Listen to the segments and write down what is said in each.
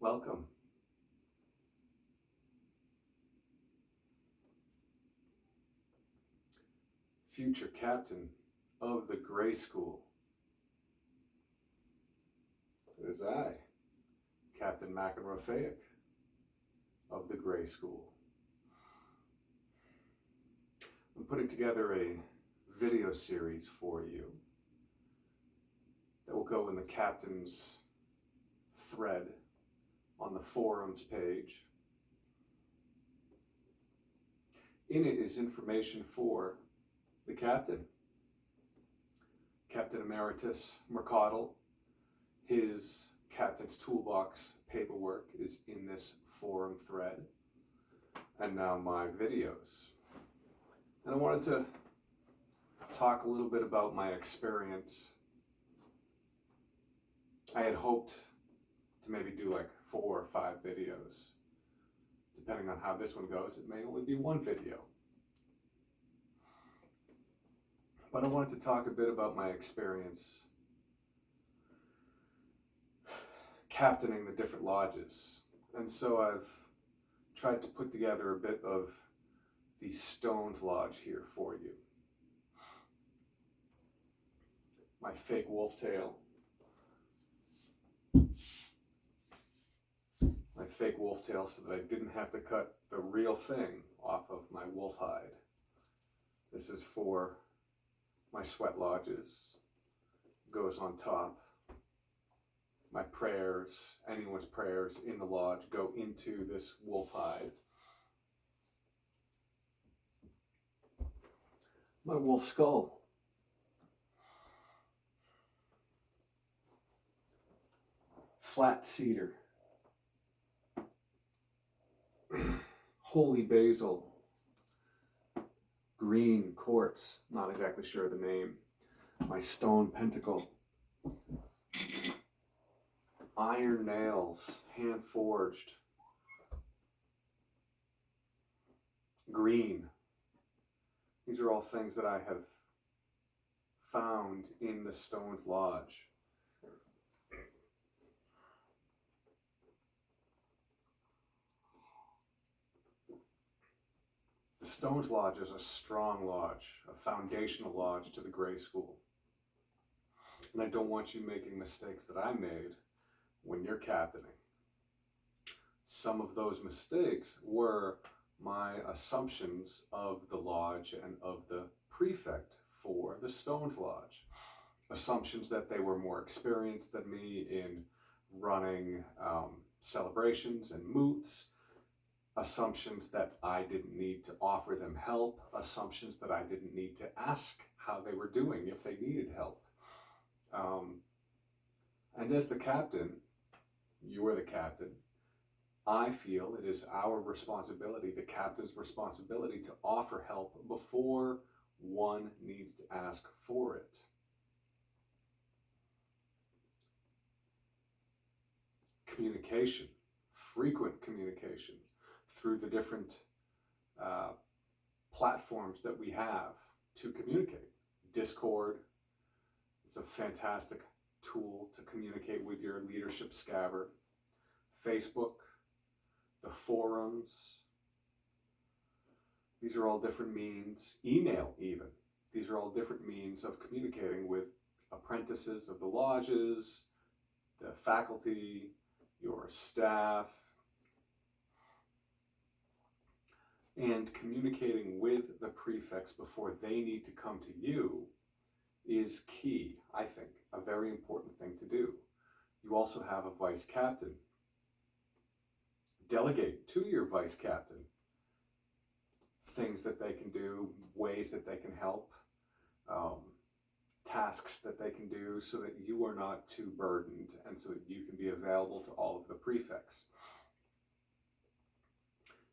Welcome. Future captain of the Gray School. It is I, Captain McEnrothaic of the Gray School. I'm putting together a video series for you that will go in the captain's thread on the forums page. In it is information for the captain, Captain Emeritus Mercadal. His Captain's Toolbox paperwork is in this forum thread. And now my videos. And I wanted to talk a little bit about my experience. I had hoped to maybe do like 4 or 5 videos. Depending on how this one goes, it may only be one video. But I wanted to talk a bit about my experience captaining the different lodges. And so I've tried to put together a bit of the Stones Lodge here for you. My fake wolf tail. My fake wolf tail so that I didn't have to cut the real thing off of my wolf hide. This is for my sweat lodges. Goes on top. My prayers, anyone's prayers in the lodge go into this wolf hide. My wolf skull. Flat cedar. Holy basil. Green quartz, not exactly sure the name. My stone pentacle. Iron nails, hand forged. Green. These are all things that I have found in the Stones Lodge. The Stones Lodge is a strong lodge, a foundational lodge to the Gray School. And I don't want you making mistakes that I made when you're captaining. Some of those mistakes were my assumptions of the lodge and of the prefect for the Stones Lodge. Assumptions that they were more experienced than me in running celebrations and moots. Assumptions that I didn't need to offer them help. Assumptions that I didn't need to ask how they were doing if they needed help. And as the captain, you are the captain, I feel it is our responsibility, the captain's responsibility, to offer help before one needs to ask for it. Communication, frequent communication through the different platforms that we have to communicate. Discord is a fantastic tool to communicate with your leadership scabbard. Facebook, the forums, these are all different means. Email even, these are all different means of communicating with apprentices of the lodges, the faculty, your staff, and communicating with the prefects before they need to come to you is key, I think, a very important thing to do. You also have a vice captain. Delegate to your vice captain things that they can do, ways that they can help, tasks that they can do so that you are not too burdened and so that you can be available to all of the prefects.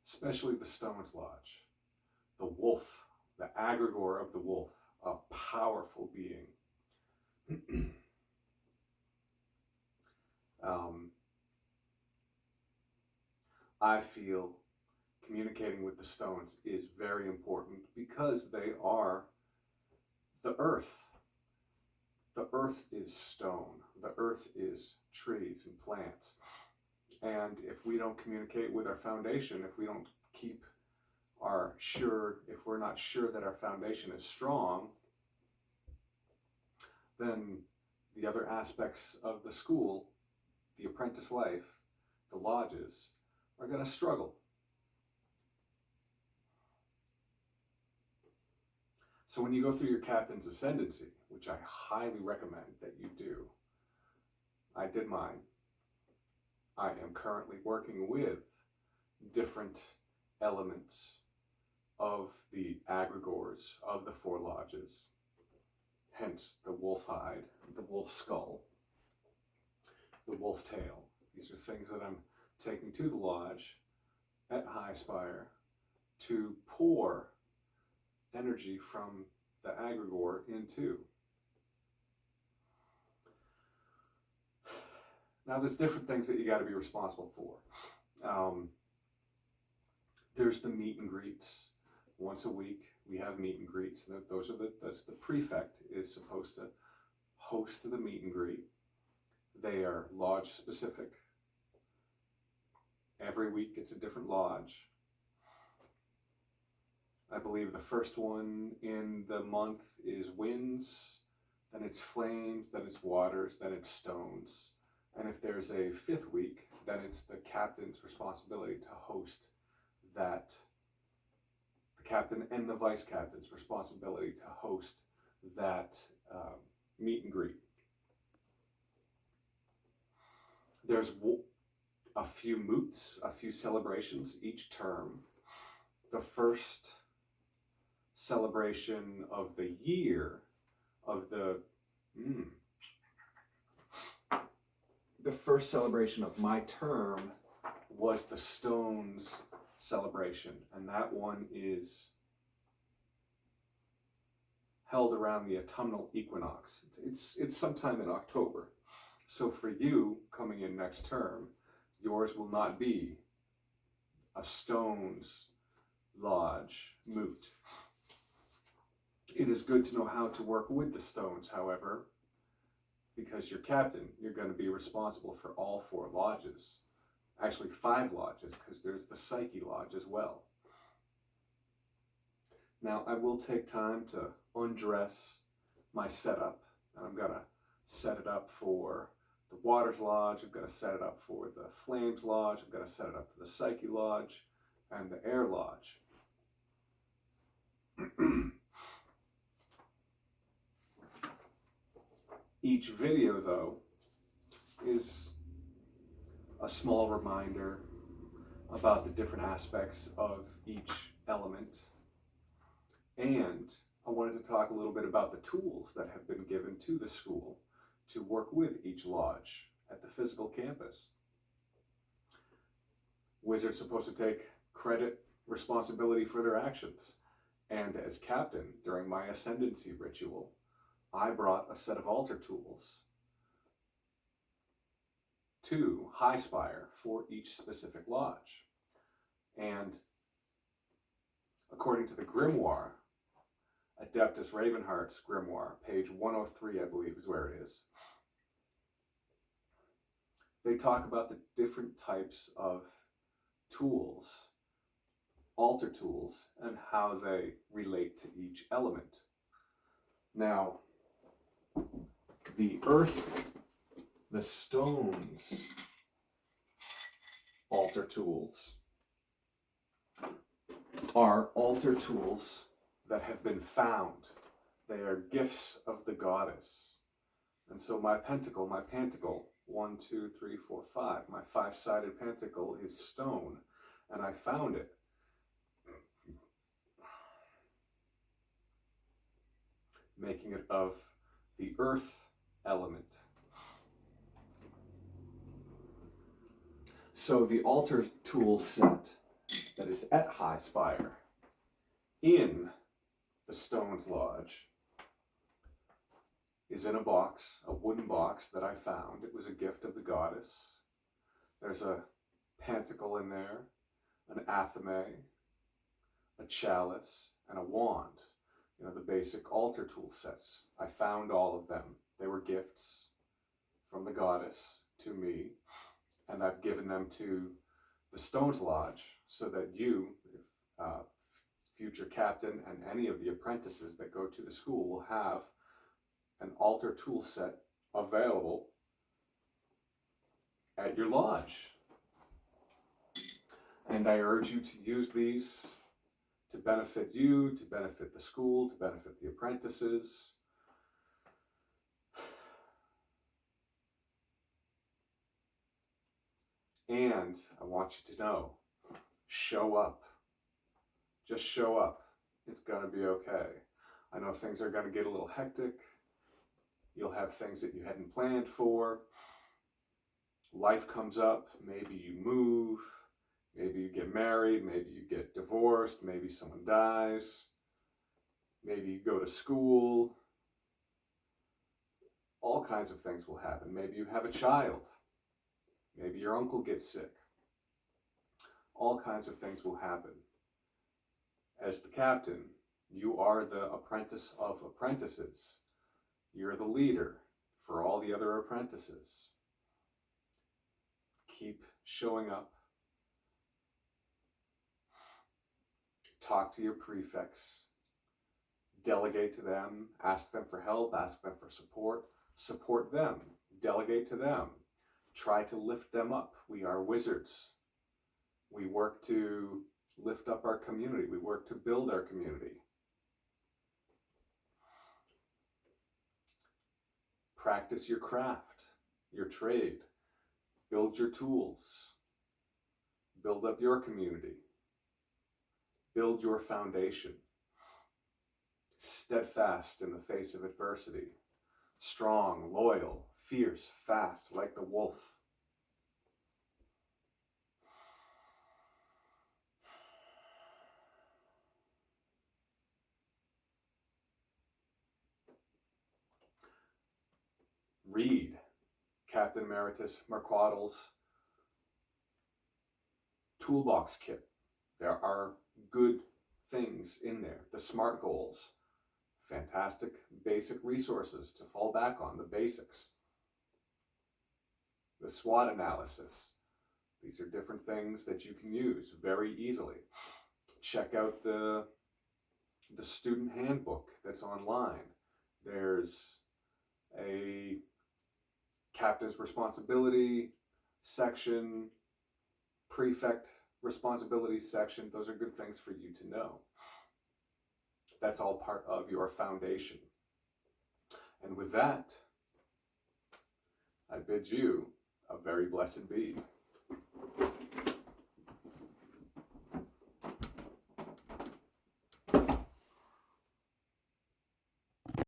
Especially the Stones Lodge. The wolf, the egregore of the wolf, a powerful being. I feel communicating with the stones is very important because they are the earth. The earth is stone. The earth is trees and plants. And if we don't communicate with our foundation, if we don't keep if we're not sure that our foundation is strong, then the other aspects of the school, the apprentice life, the lodges, are going to struggle. So when you go through your captain's ascendancy, which I highly recommend that you do, I did mine. I am currently working with different elements of the egregores of the 4 lodges, hence the wolf hide, the wolf skull, the wolf tail. These are things that I'm taking to the lodge at Highspire to pour energy from the egregore into. Now there's different things that you got to be responsible for. There's the meet and greets. Once a week we have meet and greets. That's the prefect is supposed to host the meet and greet. They are lodge specific. Every week it's a different lodge. I believe the first one in the month is winds, then it's flames, then it's waters, then it's stones. And if there's a 5th week, then it's the captain's responsibility to host that. The captain and the vice captain's responsibility to host that meet and greet. There's a few moots, a few celebrations each term. The first celebration of the year of the first celebration of my term was the Stones celebration, and that one is held around the autumnal equinox. It's sometime in October. So for you coming in next term, yours will not be a Stones lodge moot. It is good to know how to work with the stones, however, because you're captain, you're going to be responsible for all 4 lodges. Actually 5 lodges, because there's the Psyche Lodge as well. Now I will take time to undress my setup, and I'm going to set it up for the Waters Lodge, I'm going to set it up for the Flames Lodge, I'm going to set it up for the Psyche Lodge, and the Air Lodge. Each video, though, is a small reminder about the different aspects of each element. And I wanted to talk a little bit about the tools that have been given to the school to work with each lodge at the physical campus. Wizard's supposed to take credit, responsibility for their actions. And as captain, during my ascendancy ritual, I brought a set of altar tools to Highspire for each specific lodge. And according to the grimoire, Adeptus Ravenheart's grimoire, page 103, I believe is where it is, they talk about the different types of tools, altar tools, and how they relate to each element. Now, the earth, the stones, altar tools are altar tools that have been found. They are gifts of the goddess. And so my pentacle, 1, 2, 3, 4, 5, my 5-sided pentacle is stone, and I found it. Making it of the earth element. So the altar tool set that is at Highspire in the Stones Lodge is in a box, a wooden box that I found. It was a gift of the goddess. There's a pentacle in there, an athame, a chalice, and a wand. You know, the basic altar tool sets. I found all of them. They were gifts from the goddess to me, and I've given them to the Stones Lodge so that you, future captain, and any of the apprentices that go to the school will have an altar tool set available at your lodge. And I urge you to use these to benefit you, to benefit the school, to benefit the apprentices. And I want you to know, show up. Just show up. It's going to be okay. I know things are going to get a little hectic. You'll have things that you hadn't planned for. Life comes up. Maybe you move. Maybe you get married. Maybe you get divorced. Maybe someone dies. Maybe you go to school. All kinds of things will happen. Maybe you have a child. Maybe your uncle gets sick. All kinds of things will happen. As the captain, you are the apprentice of apprentices. You're the leader for all the other apprentices. Keep showing up. Talk to your prefects. Delegate to them. Ask them for help. Ask them for support. Support them. Delegate to them. Try to lift them up. We are wizards. We work to lift up our community. We work to build our community. Practice your craft, your trade. Build your tools. Build up your community. Build your foundation. Steadfast in the face of adversity. Strong, loyal, fierce, fast, like the wolf. Read Captain Emeritus Marquardel's toolbox kit. There are good things in there. The SMART goals, fantastic basic resources to fall back on, the basics. The SWOT analysis. These are different things that you can use very easily. Check out the student handbook that's online. There's a captain's responsibility section, prefect responsibility section. Those are good things for you to know. That's all part of your foundation. And with that, I bid you a very blessed be.